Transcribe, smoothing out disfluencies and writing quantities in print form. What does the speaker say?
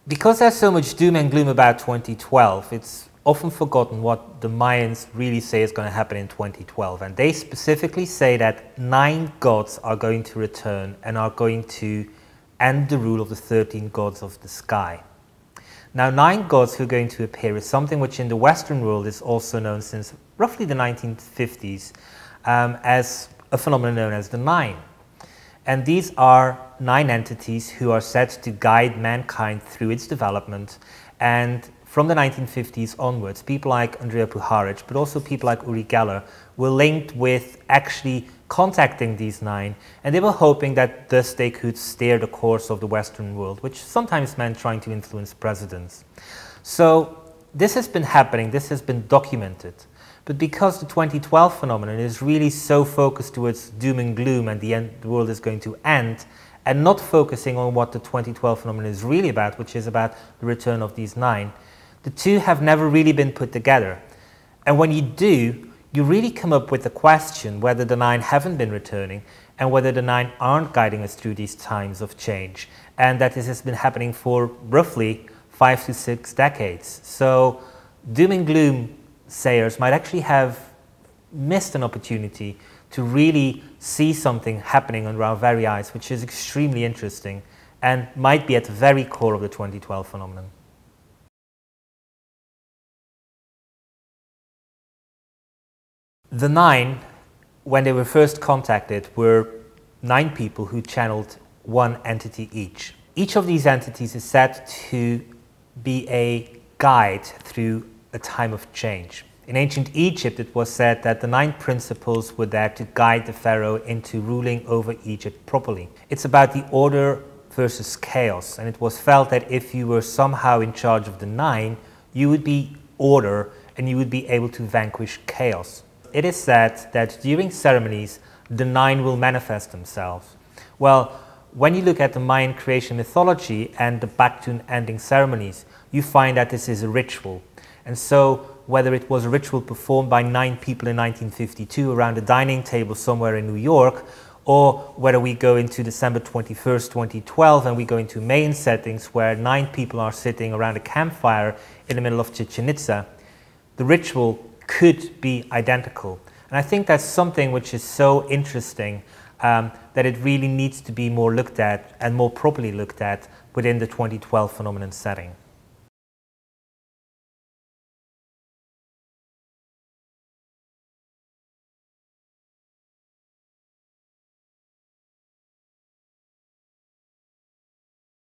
Because there's so much doom and gloom about 2012, it's often forgotten what the Mayans really say is going to happen in 2012. And they specifically say that 9 gods are going to return and are going to end the rule of the 13 gods of the sky. Now, 9 gods who are going to appear is something which in the Western world is also known since roughly the 1950s as a phenomenon known as the Nine. And these are 9 entities who are said to guide mankind through its development. And from the 1950s onwards, people like Andrija Puharic, but also people like Uri Geller, were linked with actually contacting these 9, and they were hoping that thus they could steer the course of the Western world, which sometimes meant trying to influence presidents. So this has been happening, this has been documented. But because the 2012 phenomenon is really so focused towards doom and gloom and the world is going to end, and not focusing on what the 2012 phenomenon is really about, which is about the return of these 9, the two have never really been put together. And when you do, you really come up with the question whether the 9 haven't been returning and whether the 9 aren't guiding us through these times of change, and that this has been happening for roughly 5 to 6 decades. So doom and gloom sayers might actually have missed an opportunity to really see something happening under our very eyes, which is extremely interesting and might be at the very core of the 2012 phenomenon. The 9, when they were first contacted, were 9 people who channeled one entity each. Each of these entities is said to be a guide through a time of change. In ancient Egypt, it was said that the 9 principles were there to guide the pharaoh into ruling over Egypt properly. It's about the order versus chaos, and it was felt that if you were somehow in charge of the 9, you would be order and you would be able to vanquish chaos. It is said that during ceremonies, the 9 will manifest themselves. Well, when you look at the Mayan creation mythology and the Baktun ending ceremonies, you find that this is a ritual. And so, whether it was a ritual performed by 9 people in 1952 around a dining table somewhere in New York, or whether we go into December 21st, 2012, and we go into Mayan settings where 9 people are sitting around a campfire in the middle of Chichen Itza, the ritual could be identical. And I think that's something which is so interesting that it really needs to be more looked at and more properly looked at within the 2012 phenomenon setting.